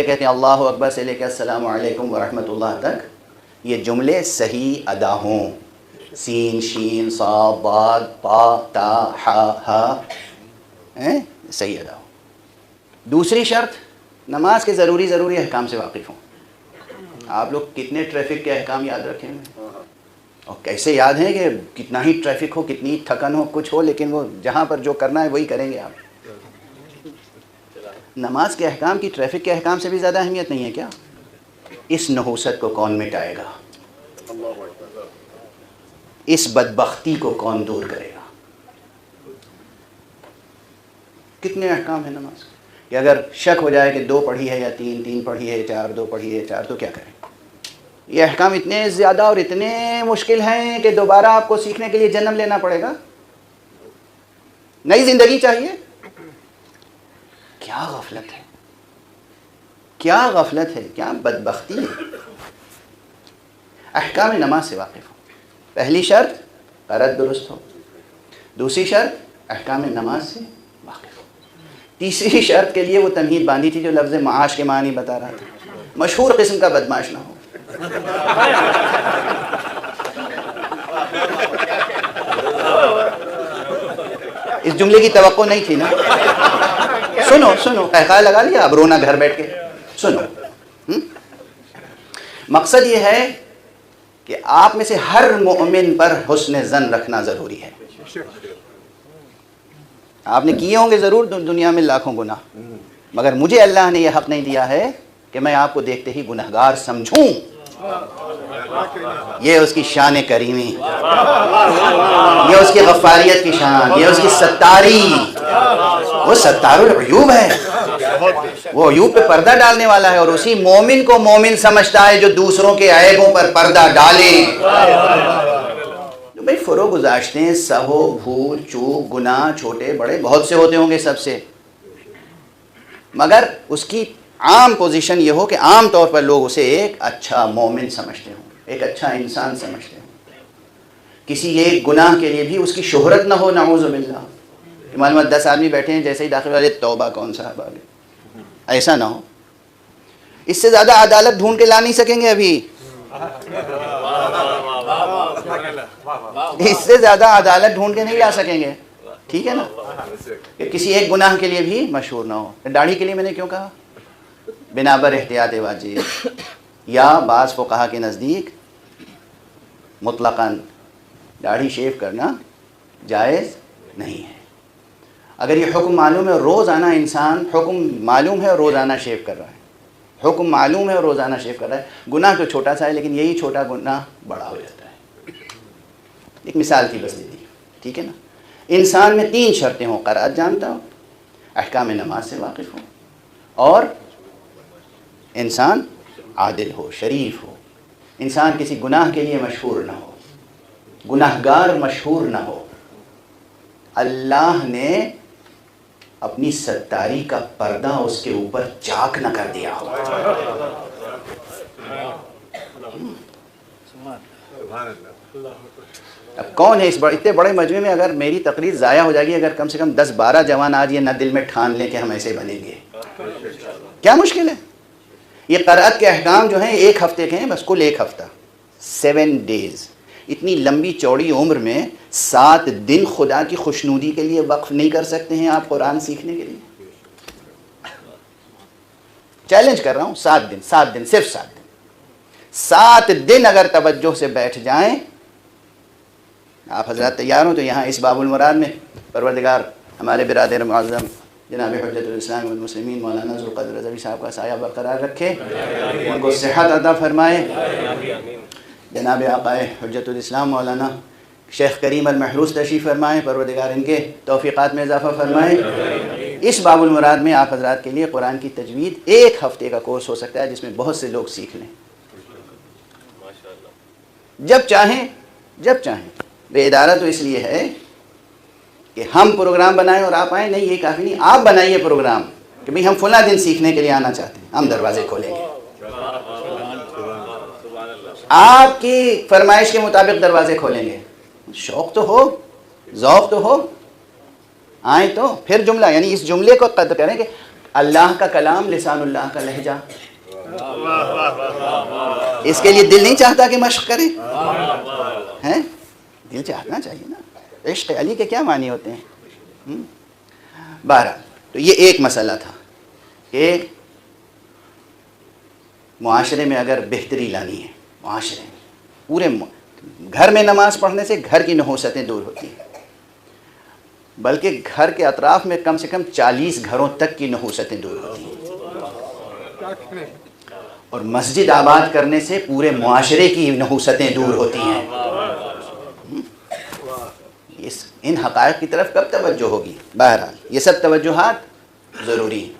کہتے ہیں اللہ اکبر سے لے کے السلام علیکم ورحمۃ اللہ تک یہ جملے صحیح ادا ہوں، سین شین صاد ضاد طا تا حا ہا صحیح ادا ہو۔ دوسری شرط نماز کے ضروری احکام سے واقف ہوں۔ آپ لوگ کتنے ٹریفک کے احکام یاد رکھیں گے اور کیسے یاد ہیں کہ کتنا ہی ٹریفک ہو، کتنی تھکن ہو، کچھ ہو، لیکن وہ جہاں پر جو کرنا ہے وہی کریں گے آپ۔ نماز کے احکام کی ٹریفک کے احکام سے بھی زیادہ اہمیت نہیں ہے کیا؟ اس نحوست کو کون مٹائے گا؟ اس بدبختی کو کون دور کرے گا؟ کتنے احکام ہیں نماز کے کہ اگر شک ہو جائے کہ 2 پڑھی ہے یا 3 پڑھی ہے 4 2 پڑھی ہے 4 تو کیا کریں؟ یہ احکام اتنے زیادہ اور اتنے مشکل ہیں کہ دوبارہ آپ کو سیکھنے کے لیے جنم لینا پڑے گا، نئی زندگی چاہیے۔ کیا غفلت ہے، کیا غفلت ہے، کیا بدبختی ہے۔ احکام نماز سے واقف ہو۔ پہلی شرط قرأت درست ہو، دوسری شرط احکام نماز سے واقف ہو، تیسری شرط کے لیے وہ تمہید باندھی تھی جو لفظ معاش کے معنی بتا رہا تھا، مشہور قسم کا بدمعاش نہ ہو۔ اس جملے کی توقع نہیں تھی نا؟ سنو قہقہ لگا لیا، اب رونا گھر بیٹھ کے سنو۔ مقصد یہ ہے کہ آپ میں سے ہر مومن پر حسن ظن رکھنا ضروری ہے۔ آپ نے کیے ہوں گے ضرور دنیا میں لاکھوں گناہ، مگر مجھے اللہ نے یہ حق نہیں دیا ہے کہ میں آپ کو دیکھتے ہی گنہگار سمجھوں۔ یہ اس کی شان کریمی، یہ اس کی غفاریت کی شان، یہ اس کی ستاری۔ وہ ستار العیوب ہے، وہ عیوب پہ پردہ ڈالنے والا ہے، اور اسی مومن کو مومن سمجھتا ہے جو دوسروں کے عیبوں پر پردہ ڈالے۔ جو بھائی فروغ گزاشتے ہیں، سہو بھول چوک گناہ چھوٹے بڑے بہت سے ہوتے ہوں گے سب سے، مگر اس کی عام پوزیشن یہ ہو کہ عام طور پر لوگ اسے ایک اچھا مومن سمجھتے ہوں، ایک اچھا انسان سمجھتے ہوں، کسی ایک گناہ کے لیے بھی اس کی شہرت نہ ہو، نعوذ باللہ۔ معلومات 10 آدمی بیٹھے ہیں، جیسے ہی داخل والے توبہ کون سا ہے، ایسا نہ ہو۔ اس سے زیادہ عدالت ڈھونڈ کے لا نہیں سکیں گے ابھی، اس سے زیادہ عدالت ڈھونڈ کے نہیں لا سکیں گے، ٹھیک ہے نا؟ کہ کسی ایک گناہ کے لیے بھی مشہور نہ ہو۔ داڑھی کے لیے میں نے کیوں کہا؟ بنا بر احتیاط واجب، یا بعض فقہا کے نزدیک مطلقاً داڑھی شیو کرنا جائز نہیں ہے۔ اگر یہ حکم معلوم ہے، روزانہ انسان حکم معلوم ہے اور روزانہ شیو کر رہا ہے، حکم معلوم ہے اور روزانہ شیو کر رہا ہے، گناہ تو چھوٹا سا ہے لیکن یہی چھوٹا گناہ بڑا ہو جاتا ہے۔ ایک مثال تھی بس دی، ٹھیک ہے نا؟ انسان میں 3 شرطیں ہوں: قرأت جانتا ہو، احکام نماز سے واقف ہو، اور انسان عادل ہو، شریف ہو، انسان کسی گناہ کے لیے مشہور نہ ہو، گناہگار مشہور نہ ہو۔ اللہ نے اپنی ستاری کا پردہ اس کے اوپر چاک نہ کر دیا ہو۔ اب کون ہے اس اتنے بڑے مجمع میں اگر میری تقریر ضائع ہو جائے گی، اگر کم سے کم 10-12 جوان آج یہ نہ دل میں ٹھان لیں کہ ہم ایسے بنیں گے، کیا مشکل ہے؟ یہ قرأت کے احکام جو ہیں 1 ہفتے کے ہیں، بس کل 1 ہفتہ، 7 days۔ اتنی لمبی چوڑی عمر میں 7 دن خدا کی خوشنودی کے لیے وقف نہیں کر سکتے ہیں آپ قرآن سیکھنے کے لیے؟ چیلنج کر رہا ہوں، 7 دن، صرف 7 دن، 7 دن اگر توجہ سے بیٹھ جائیں۔ آپ حضرات تیار ہوں تو یہاں اس باب المراد میں پروردگار ہمارے برادر معظم جناب حجت الاسلام والمسلمین مولانا ذوالقدر رضوی صاحب کا سایہ برقرار رکھے، ان کو صحت عطا فرمائے۔ جناب آقا حجت الاسلام مولانا شیخ کریم المحروس تشریف فرمائیں، پروردگار ان کے توفیقات میں اضافہ فرمائے۔ اس باب المراد میں آپ حضرات کے لیے قرآن کی تجوید 1 ہفتے کا کورس ہو سکتا ہے، جس میں بہت سے لوگ سیکھ لیں، جب چاہیں۔ بے ادارہ تو اس لیے ہے کہ ہم پروگرام بنائیں اور آپ آئیں، نہیں، یہ کافی نہیں، آپ بنائیے پروگرام کہ بھئی ہم فلاں دن سیکھنے کے لیے آنا چاہتے ہیں، ہم دروازے کھولیں گے، آپ کی فرمائش کے مطابق دروازے کھولیں گے۔ شوق تو ہو، ذوق تو ہو، آئیں تو پھر جملہ، یعنی اس جملے کو قد کریں کہ اللہ کا کلام لسان اللہ کا لہجہ، اس کے لیے دل نہیں چاہتا کہ مشق کریں؟ ہیں؟ دل چاہنا چاہیے نا۔ عشق علی کے کیا معنی ہوتے ہیں؟ بہرحال تو یہ ایک مسئلہ تھا کہ معاشرے میں اگر بہتری لانی ہے، معاشرے میں پورے گھر میں نماز پڑھنے سے گھر کی نحوستیں دور ہوتی ہیں، بلکہ گھر کے اطراف میں کم سے کم 40 گھروں تک کی نحوستیں دور ہوتی ہیں، اور مسجد آباد کرنے سے پورے معاشرے کی نحوستیں دور ہوتی ہیں۔ ان حقائق کی طرف کب توجہ ہوگی؟ بہرحال یہ سب توجہات ضروری ہیں۔